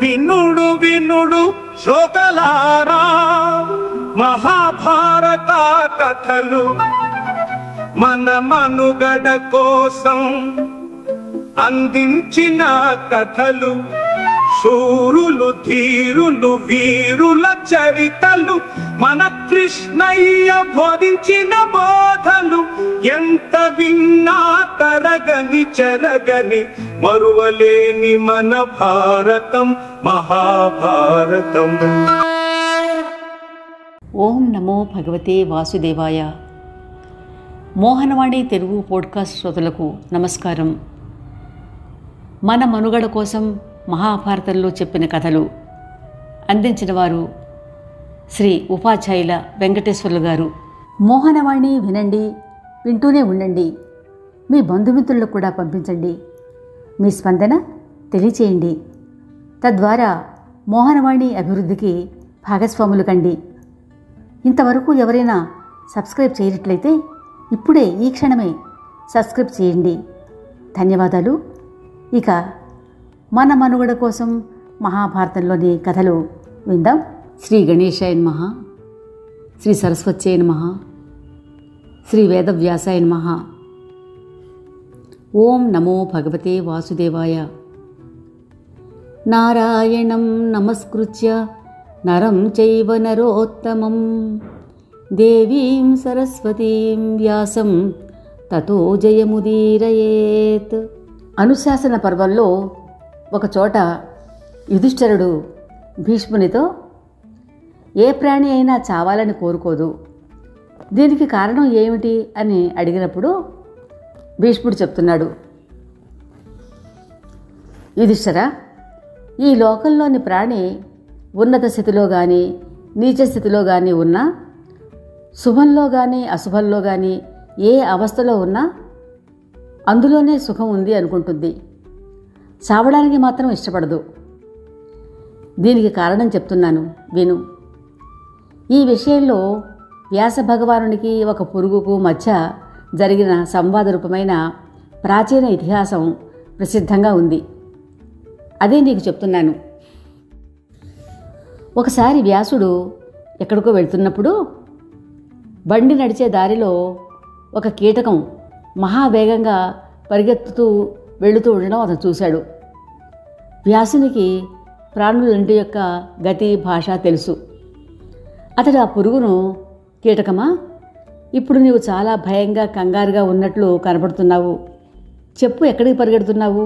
వినుడు వినుడు శ్రోతలారా, మహాభారత కథలు మన మనుగడ కోసం అందించిన కథలు. శూరులు ధీరులు వీరుల చరితలు, మన కృష్ణయ్య బోధించిన బోధలు. ఎంత విన్నా తరగని చెరగని మరువలేని మన భారతం మహాభారతం. ఓం నమో భగవతే వాసుదేవాయ. మోహనవాణి తెలుగు పోడ్కాస్ట్ శ్రోతలకు నమస్కారం. మన మనుగడ కోసం మహాభారతంలో చెప్పిన కథలు అందించిన వారు శ్రీ ఉపాధ్యాయుల వెంకటేశ్వర్లు గారు. మోహనవాణి వినండి, వింటూనే ఉండండి. మీ బంధుమిత్రులకు కూడా పంపించండి. మీ స్పందన తెలియచేయండి. తద్వారా మోహనవాణి అభివృద్ధికి భాగస్వాములు కండి. ఇంతవరకు ఎవరైనా సబ్స్క్రైబ్ చేయనట్లయితే ఇప్పుడే ఈ క్షణమే సబ్స్క్రైబ్ చేయండి. ధన్యవాదాలు. ఇక మన మనుగడ కోసం మహాభారతంలోని కథలు విందాం. శ్రీ గణేశాయ నమః, శ్రీ సరస్వత్యై నమః, శ్రీ వేదవ్యాసాయ నమః. ఓం నమో భగవతే వాసుదేవాయ. నారాయణం నమస్కృత్య నరం చైవ నరోత్తమం దేవీం సరస్వతీం వ్యాసం తతో జయముదీరయేత్. అనుశాసన పర్వంలో ఒకచోట యుధిష్ఠిరుడు భీష్మునితో, ఏ ప్రాణి అయినా చావాలని కోరుకోదు, దీనికి కారణం ఏమిటి అని అడిగినప్పుడు భీష్ముడు చెప్తున్నాడు, యుధిష్ఠిరా, ఈ లోకంలోని ప్రాణి ఉన్నత స్థితిలో కానీ నీచ స్థితిలో కానీ ఉన్నా, శుభంలో కానీ అశుభంలో కానీ ఏ అవస్థలో ఉన్నా అందులోనే సుఖం ఉంది అనుకుంటుంది. చావడానికి మాత్రం ఇష్టపడదు. దీనికి కారణం చెప్తున్నాను విను. ఈ విషయంలో వ్యాస భగవానునికి ఒక పురుగుకు మధ్య జరిగిన సంవాద రూపమైన ప్రాచీన ఇతిహాసం ప్రసిద్ధంగా ఉంది. అదే నీకు చెప్తున్నాను. ఒకసారి వ్యాసుడు ఎక్కడికో వెళ్తున్నప్పుడు బండి నడిచే దారిలో ఒక కీటకం మహావేగంగా పరిగెత్తుతూ వెళుతూ ఉండడం అతను చూశాడు. వ్యాసునికి ప్రాణులంటి యొక్క గతి భాష తెలుసు. అతడు ఆ పురుగును, కీటకమా, ఇప్పుడు నీవు చాలా భయంగా కంగారుగా ఉన్నట్లు కనపడుతున్నావు. చెప్పు, ఎక్కడికి పరిగెడుతున్నావు?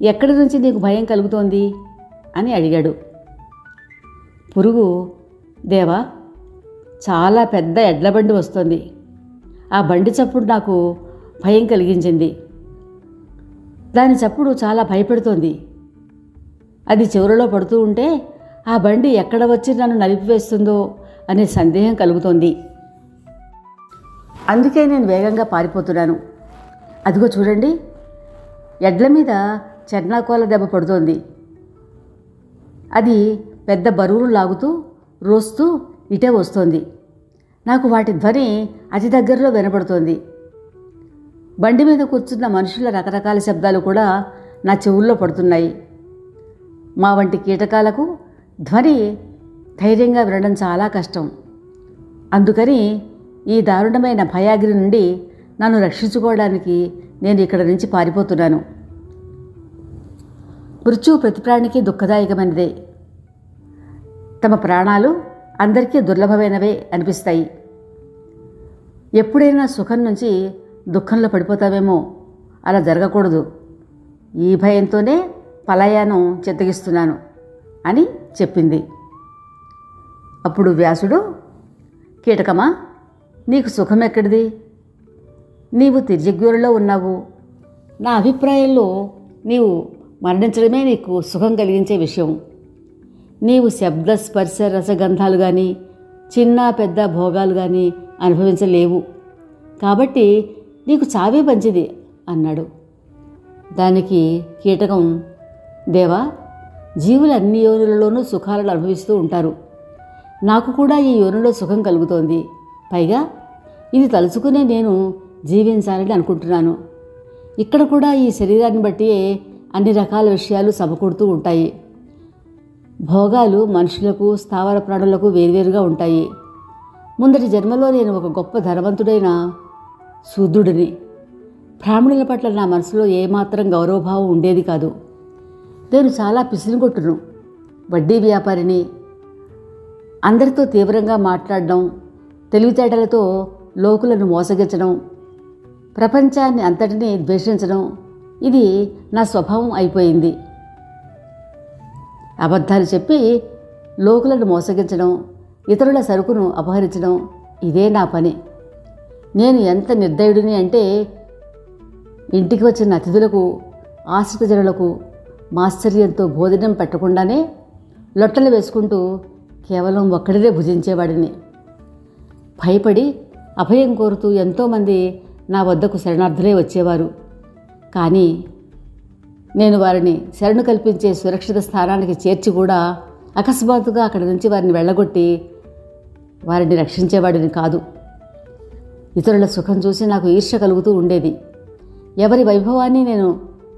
ఎక్కడి నుంచి నీకు భయం కలుగుతోంది అని అడిగాడు. పురుగు, దేవా, చాలా పెద్ద ఎడ్ల బండి వస్తోంది. ఆ బండి చప్పుడు నాకు భయం కలిగించింది. దాని చప్పుడు చాలా భయపెడుతోంది. అది చివరిలో పడుతూ ఉంటే ఆ బండి ఎక్కడ వచ్చి నన్ను నలిపివేస్తుందో అనే సందేహం కలుగుతోంది. అందుకే నేను వేగంగా పారిపోతున్నాను. అదిగో చూడండి, ఎడ్ల మీద చెన్నాకోల దెబ్బ పడుతోంది. అది పెద్ద బరువులు లాగుతూ రోస్తూ ఇటే వస్తోంది. నాకు వాటి ధ్వని అతి దగ్గరలో వినపడుతోంది. బండి మీద కూర్చున్న మనుషుల రకరకాల శబ్దాలు కూడా నా చెవుల్లో పడుతున్నాయి. మా వంటి కీటకాలకు ధ్వని ధైర్యంగా వినడం చాలా కష్టం. అందుకని ఈ దారుణమైన భయాగ్ని నుండి నన్ను రక్షించుకోవడానికి నేను ఇక్కడి నుంచి పారిపోతున్నాను. మృత్యువు ప్రతి ప్రాణికి దుఃఖదాయకమైనదే. తమ ప్రాణాలు అందరికీ దుర్లభమైనవే అనిపిస్తాయి. ఎప్పుడైనా సుఖం నుంచి దుఃఖంలో పడిపోతావేమో, అలా జరగకూడదు. ఈ భయంతోనే పలాయనం చిత్తగిస్తున్నాను అని చెప్పింది. అప్పుడు వ్యాసుడు, కీటకమా, నీకు సుఖం ఎక్కడిది? నీవు తిర్యజ్ఞులలో ఉన్నావు. నా అభిప్రాయంలో నీవు మరణించడమే నీకు సుఖం కలిగించే విషయం. నీవు శబ్ద స్పర్శ రసగంధాలు కానీ చిన్న పెద్ద భోగాలు కానీ అనుభవించలేవు. కాబట్టి నీకు చావే మంచిది అన్నాడు. దానికి కీటకం, దేవా, జీవులు అన్ని యోనులలోనూ సుఖాలను అనుభవిస్తూ ఉంటారు. నాకు కూడా ఈ యోనిలో సుఖం కలుగుతోంది. పైగా ఇది తలుచుకునే నేను జీవించాలని అనుకుంటున్నాను. ఇక్కడ కూడా ఈ శరీరాన్ని బట్టి అన్ని రకాల విషయాలు సమకూడుతూ ఉంటాయి. భోగాలు మనుషులకు స్థావర ప్రాణులకు వేర్వేరుగా ఉంటాయి. ముందటి జన్మలో నేను ఒక గొప్ప ధనవంతుడైన శూద్రుడిని. బ్రాహ్మణుల పట్ల నా మనసులో ఏమాత్రం గౌరవభావం ఉండేది కాదు. నేను చాలా పిసినిగొట్టును, వడ్డీ వ్యాపారిని. అందరితో తీవ్రంగా మాట్లాడడం, తెలివితేటలతో లోకులను మోసగించడం, ప్రపంచాన్ని అంతటినీ ద్వేషించడం ఇది నా స్వభావం అయిపోయింది. అబద్ధాలు చెప్పి లోకులను మోసగించడం, ఇతరుల సరుకును అపహరించడం ఇదే నా పని. నేను ఎంత నిర్దయుడిని అంటే ఇంటికి వచ్చిన అతిథులకు, ఆశ్రిత జనులకు మాశ్చర్యంతో భోజనం పెట్టకుండానే లొట్టలు వేసుకుంటూ కేవలం ఒక్కడినే భుజించేవాడిని. భయపడి అభయం కోరుతూ ఎంతోమంది నా వద్దకు శరణార్థులే వచ్చేవారు. కానీ నేను వారిని శరణు కల్పించే సురక్షిత స్థానానికి చేర్చి కూడా అకస్మాత్తుగా అక్కడి నుంచి వారిని వెళ్ళగొట్టి వారిని రక్షించేవాడిని కాదు. ఇతరుల సుఖం చూసి నాకు ఈర్ష్య కలుగుతూ ఉండేది. ఎవరి వైభవాన్ని నేను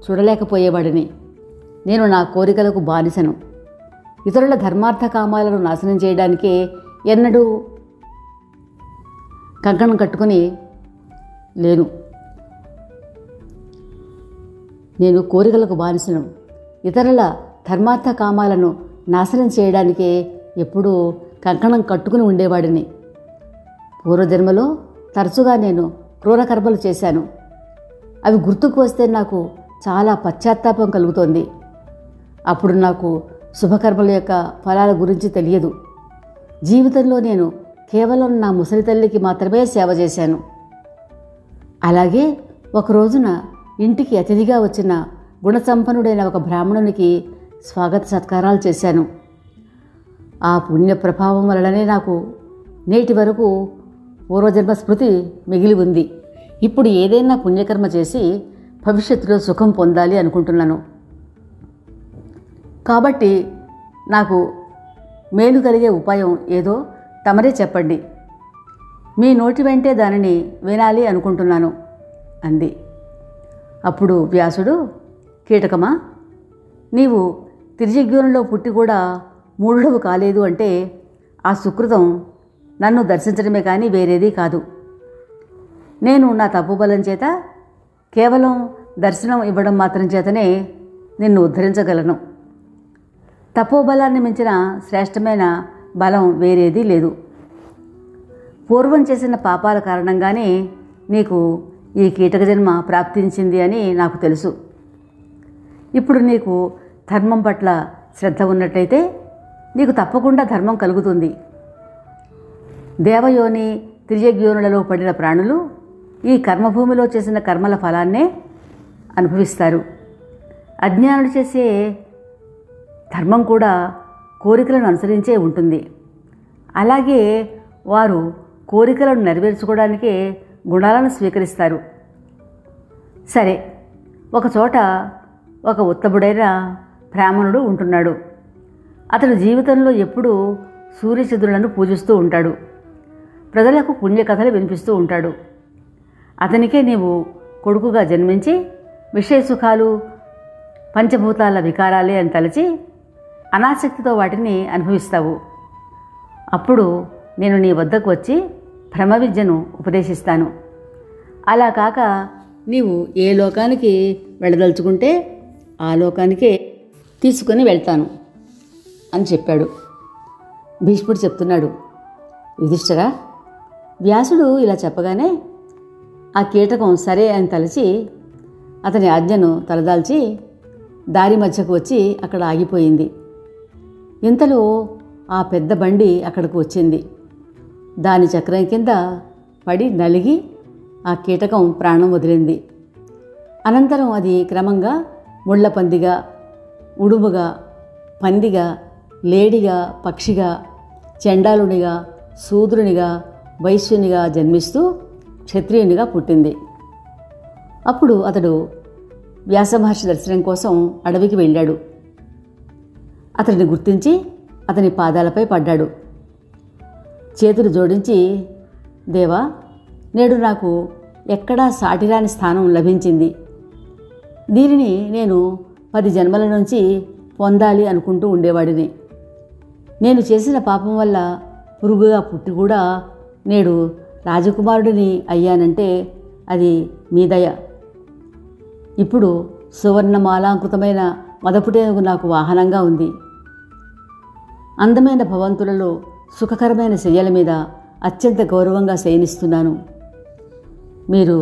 చూడలేకపోయేవాడిని. నేను నా కోరికలకు బానిసను. ఇతరుల ధర్మార్థ కామాలను నాశనం చేయడానికే ఎన్నడూ కంకణం కట్టుకుని లేను. నేను కోరికలకు బానిసను. ఇతరుల ధర్మార్థ కామాలను నాశనం చేయడానికే ఎప్పుడూ కంకణం కట్టుకుని ఉండేవాడిని. పూర్వజన్మలో తరచుగా నేను క్రూరకర్మలు చేశాను. అవి గుర్తుకు వస్తే నాకు చాలా పశ్చాత్తాపం కలుగుతోంది. అప్పుడు నాకు శుభకర్మల యొక్క ఫలాల గురించి తెలియదు. జీవితంలో నేను కేవలం నా ముసలి తల్లికి మాత్రమే సేవ చేశాను. అలాగే ఒక రోజున ఇంటికి అతిథిగా వచ్చిన గుణసంపన్నుడైన ఒక బ్రాహ్మణునికి స్వాగత సత్కారాలు చేశాను. ఆ పుణ్య ప్రభావం వలననే నాకు నేటి వరకు పూర్వజన్మ స్మృతి మిగిలి ఉంది. ఇప్పుడు ఏదైనా పుణ్యకర్మ చేసి భవిష్యత్తులో సుఖం పొందాలి అనుకుంటున్నాను. కాబట్టి నాకు మేలు కలిగే ఉపాయం ఏదో తమరే చెప్పండి. మీ నోటి వెంటే దానిని వినాలి అనుకుంటున్నాను అంది. అప్పుడు వ్యాసుడు, కీటకమా, నీవు తిర్యగ్యోనిలో పుట్టి కూడా మూఢుడవు కాలేదు అంటే ఆ సుకృతం నన్ను దర్శించడమే కానీ వేరేదీ కాదు. నేను నా తప్పుబలం చేత కేవలం దర్శనం ఇవ్వడం మాత్రం చేతనే నిన్ను ఉద్ధరించగలను. తపోబలాన్ని మించిన శ్రేష్టమైన బలం వేరేదీ లేదు. పూర్వం చేసిన పాపాల కారణంగానే నీకు ఈ కీటక జన్మ ప్రాప్తించింది అని నాకు తెలుసు. ఇప్పుడు నీకు ధర్మం పట్ల శ్రద్ధ ఉన్నట్లయితే నీకు తప్పకుండా ధర్మం కలుగుతుంది. దేవయోని తిర్యగ్యోనులలో పడిన ప్రాణులు ఈ కర్మభూమిలో చేసిన కర్మల ఫలాన్నే అనుభవిస్తారు. అజ్ఞానులు చేసే ధర్మం కూడా కోరికలను అనుసరించే ఉంటుంది. అలాగే వారు కోరికలను నెరవేర్చుకోవడానికే గుణాలను స్వీకరిస్తారు. సరే, ఒకచోట ఒక ఉత్తముడైన బ్రాహ్మణుడు ఉంటున్నాడు. అతడు జీవితంలో ఎప్పుడూ సూర్యచంద్రులను పూజిస్తూ ఉంటాడు. ప్రజలకు పుణ్యకథలు వినిపిస్తూ ఉంటాడు. అతనికే నీవు కొడుకుగా జన్మించి విషయ సుఖాలు పంచభూతాల వికారాలే అని తలచి అనాసక్తితో వాటిని అనుభవిస్తావు. అప్పుడు నేను నీ వద్దకు వచ్చి భ్రమ విద్యను ఉపదేశిస్తాను. అలా కాక నీవు ఏ లోకానికి వెళ్ళదలుచుకుంటే ఆ లోకానికే తీసుకుని వెళ్తాను అని చెప్పాడు. భీష్ముడు చెప్తున్నాడు, యుధిష్ఠిరా, వ్యాసుడు ఇలా చెప్పగానే ఆ కీటకం సరే అని తలచి అతని ఆజ్ఞను తలదాల్చి దారి మధ్యకు వచ్చి అక్కడ ఆగిపోయింది. ఇంతలో ఆ పెద్ద బండి అక్కడికి వచ్చింది. దాని చక్రం కింద పడి నలిగి ఆ కీటకం ప్రాణం వదిలింది. అనంతరం అది క్రమంగా ముళ్ళపందిగా, ఉడుముగా, పందిగా, లేడిగా, పక్షిగా, చండాలునిగా, శూద్రునిగా, వైశ్యునిగా జన్మిస్తూ క్షత్రియునిగా పుట్టింది. అప్పుడు అతడు వ్యాసమహర్షి దర్శనం కోసం అడవికి వెళ్ళాడు. అతడిని గుర్తించి అతని పాదాలపై పడ్డాడు. చేతులు జోడించి, దేవా, నేడు నాకు ఎక్కడా సాటిరాని స్థానం లభించింది. దీనిని నేను 10 జన్మల నుంచి పొందాలి అనుకుంటూ ఉండేవాడిని. నేను చేసిన పాపం వల్ల పురుగుగా పుట్టి కూడా నేడు రాజకుమారుడిని అయ్యానంటే అది మీ దయ. ఇప్పుడు సువర్ణమాలాంకృతమైన మదపుటేనుగు నాకు వాహనంగా ఉంది. అందమైన భవంతులలో సుఖకరమైన శయ్యల మీద అత్యంత గౌరవంగా శయనిస్తున్నాను. మీరు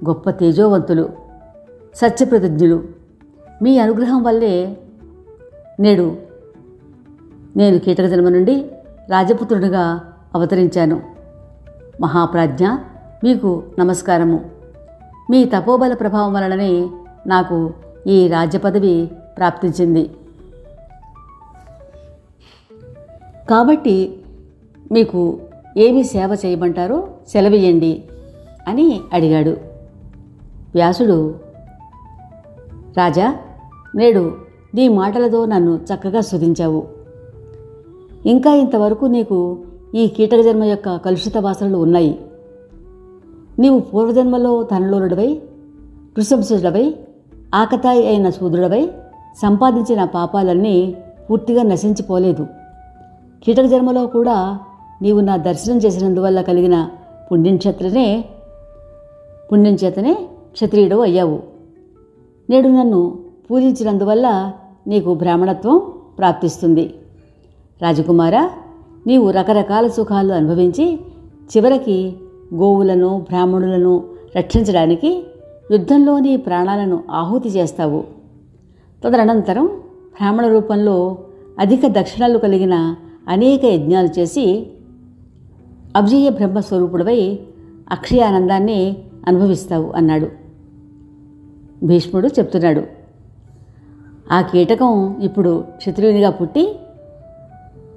గొప్ప తేజోవంతులు, సత్యప్రతిజ్ఞులు. మీ అనుగ్రహం వల్లే నేడు నేను కీటక జన్మ నుండి రాజపుత్రుడిగా అవతరించాను. మహాప్రాజ్ఞ, మీకు నమస్కారము. మీ తపోబల ప్రభావం వలననే నాకు ఈ రాజ్యపదవి ప్రాప్తించింది. కాబట్టి మీకు ఏమి సేవ చేయమంటారో సెలవియ్యండి అని అడిగాడు. వ్యాసుడు, రాజా, నేడు నీ మాటలతో నన్ను చక్కగా స్తుతించావు. ఇంకా ఇంతవరకు నీకు ఈ కీటక జన్మ యొక్క కలుషిత వాసనలు ఉన్నాయి. నీవు పూర్వజన్మలో ధనలోలుడవై, కృశంసుడవై, ఆకతాయి అయిన శూద్రుడవై సంపాదించిన పాపాలన్నీ పూర్తిగా నశించిపోలేదు. కీటక జన్మలో కూడా నీవు నా దర్శనం చేసినందువల్ల కలిగిన పుణ్యం చేతనే క్షత్రియుడు అయ్యావు. నేడు నన్ను పూజించినందువల్ల నీకు బ్రాహ్మణత్వం ప్రాప్తిస్తుంది. రాజకుమారా, నీవు రకరకాల సుఖాలు అనుభవించి చివరికి గోవులను, బ్రాహ్మణులను రక్షించడానికి యుద్ధంలో నీ ప్రాణాలను ఆహుతి చేస్తావు. తదనంతరం బ్రాహ్మణ రూపంలో అధిక దక్షిణలు కలిగిన అనేక యజ్ఞాలు చేసి అవ్యయ బ్రహ్మస్వరూపుడవై అక్షయానందాన్ని అనుభవిస్తావు అన్నాడు. భీష్ముడు చెప్తున్నాడు, ఆ కీటకం ఇప్పుడు క్షత్రియునిగా పుట్టి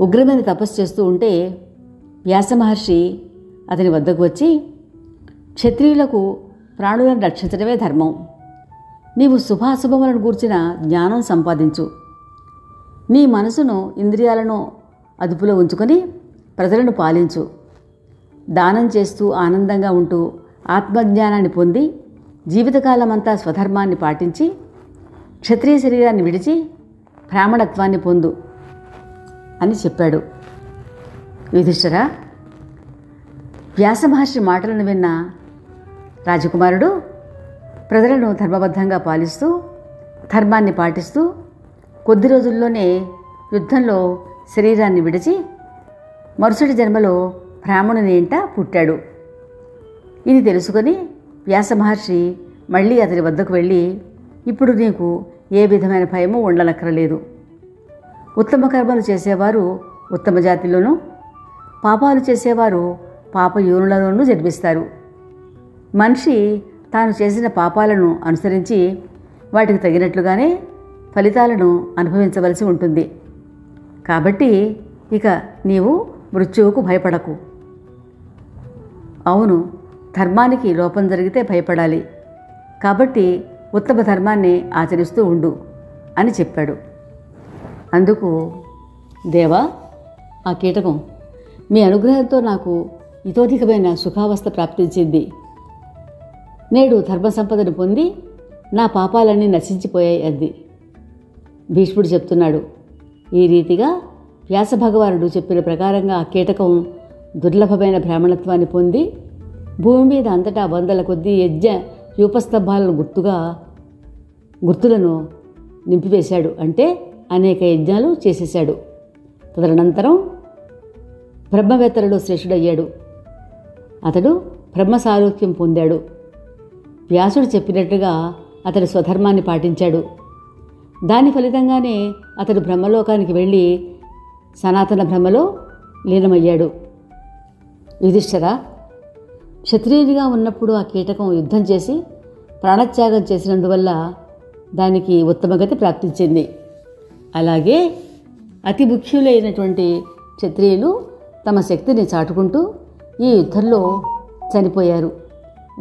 ఉగ్రమైన తపస్సు చేస్తూ ఉంటే వ్యాసమహర్షి అతని వద్దకు వచ్చి, క్షత్రియులకు ప్రాణులను రక్షించడమే ధర్మం. నీవు శుభాశుభములను గూర్చిన జ్ఞానం సంపాదించు. నీ మనసును, ఇంద్రియాలను అదుపులో ఉంచుకొని ప్రజలను పాలించు. దానం చేస్తూ ఆనందంగా ఉంటూ ఆత్మజ్ఞానాన్ని పొంది జీవితకాలమంతా స్వధర్మాన్ని పాటించి క్షత్రియ శరీరాన్ని విడిచి బ్రాహ్మణత్వాన్ని పొందు అని చెప్పాడు. యుధిష్ఠిరా, వ్యాసమహర్షి మాటలను విన్న రాజకుమారుడు ప్రజలను ధర్మబద్ధంగా పాలిస్తూ ధర్మాన్ని పాటిస్తూ కొద్ది రోజుల్లోనే యుద్ధంలో శరీరాన్ని విడిచి మరుసటి జన్మలో బ్రాహ్మణుని ఇంట పుట్టాడు. ఇది తెలుసుకొని వ్యాసమహర్షి మళ్ళీ అతని వద్దకు వెళ్ళి, ఇప్పుడు నీకు ఏ విధమైన భయము ఉండనక్కరలేదు. ఉత్తమ కర్మలు చేసేవారు ఉత్తమ జాతిలోనూ, పాపాలు చేసేవారు పాపయోనులలోనూ జన్మిస్తారు. మనిషి తాను చేసిన పాపాలను అనుసరించి వాటికి తగినట్లుగానే ఫలితాలను అనుభవించవలసి ఉంటుంది. కాబట్టి ఇక నీవు మృత్యువుకు భయపడకు. అవును, ధర్మానికి లోపం జరిగితే భయపడాలి. కాబట్టి ఉత్తమ ధర్మాన్ని ఆచరిస్తూ ఉండు అని చెప్పాడు. అందుకు, దేవా, ఆ కీటకం మీ అనుగ్రహంతో నాకు ఇతోధికమైన సుఖావస్థ ప్రాప్తించింది. నేడు ధర్మసంపదను పొంది నా పాపాలన్నీ నశించిపోయాయి అంది. భీష్ముడు చెప్తున్నాడు, ఈ రీతిగా వ్యాసభగవానుడు చెప్పిన ప్రకారంగా ఆ కీటకం దుర్లభమైన బ్రాహ్మణత్వాన్ని పొంది భూమి మీద అంతటా వందల కొద్దీ యజ్ఞ రూపస్తంభాలను గుర్తులను నింపివేశాడు. అంటే అనేక యజ్ఞాలు చేసేశాడు. తదనంతరం బ్రహ్మవేత్తలలో శ్రేష్ఠుడయ్యాడు. అతడు బ్రహ్మసారూక్యం పొందాడు. వ్యాసుడు చెప్పినట్టుగా అతడు స్వధర్మాన్ని పాటించాడు. దాని ఫలితంగానే అతడు బ్రహ్మలోకానికి వెళ్ళి సనాతన బ్రహ్మలో లీనమయ్యాడు. యుధిష్ఠిరా, క్షత్రియుడిగా ఉన్నప్పుడు ఆ కీటకం యుద్ధం చేసి ప్రాణత్యాగం చేసినందువల్ల దానికి ఉత్తమగతి ప్రాప్తించింది. అలాగే అతి ముఖ్యులైనటువంటి క్షత్రియులు తమ శక్తిని చాటుకుంటూ ఈ యుద్ధంలో చనిపోయారు.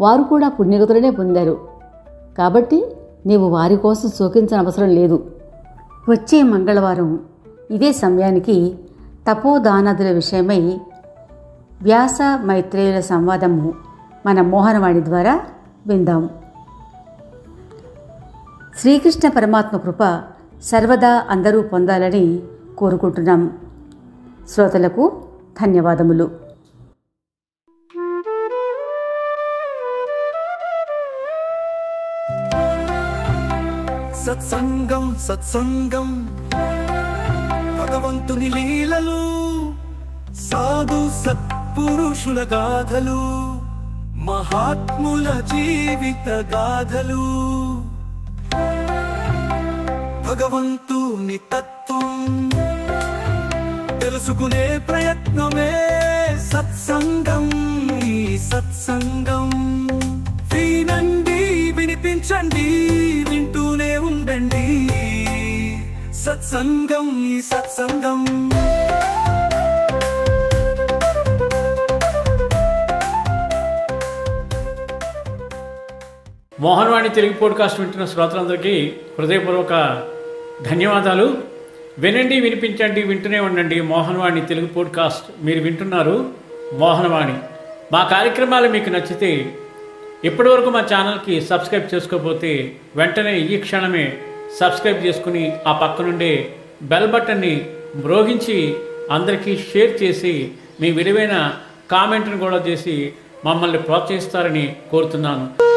వారు కూడా పుణ్యగతులనే పొందారు. కాబట్టి నీవు వారి కోసం శోకించనవసరం లేదు. వచ్చే మంగళవారం ఇదే సమయానికి తపోదానాదుల విషయమై వ్యాస మైత్రేయుల సంవాదము మన మోహనవాణి ద్వారా విందాం. శ్రీకృష్ణ పరమాత్మ కృప సర్వదా అందరూ పొందాలని కోరుకుంటున్నాం. శ్రోతలకు ధన్యవాదములు. సత్సంగం సత్సంగం భగవంతుని లీలలు, సాధు సత్పురుషుల గాథలు, మహాత్ముల జీవిత గాథలు, భగవంతుని తత్వం తెలుసుకునే ప్రయత్నమే సత్సంగం. ఈ సత్సంగం వినండి, వినిపించండి, వింటూనే ఉండండి. సత్సంగం, ఈ సత్సంగం. మోహన్వాణి తెలుగు పోడ్కాస్ట్ వింటున్న శ్రోతలందరికీ హృదయపూర్వక ధన్యవాదాలు. వినండి, వినిపించండి, వింటూనే ఉండండి. మోహన్వాణి తెలుగు పోడ్కాస్ట్ మీరు వింటున్నారు. మోహన్వాణి. మా కార్యక్రమాలు మీకు నచ్చితే ఇప్పటివరకు మా ఛానల్కి సబ్స్క్రైబ్ చేసుకోకపోతే వెంటనే ఈ క్షణమే సబ్స్క్రైబ్ చేసుకుని ఆ పక్కనుండే బెల్ బటన్ని మ్రోగించి అందరికీ షేర్ చేసి మీ విలువైన కామెంట్ను కూడా చేసి మమ్మల్ని ప్రోత్సహిస్తారని కోరుతున్నాను.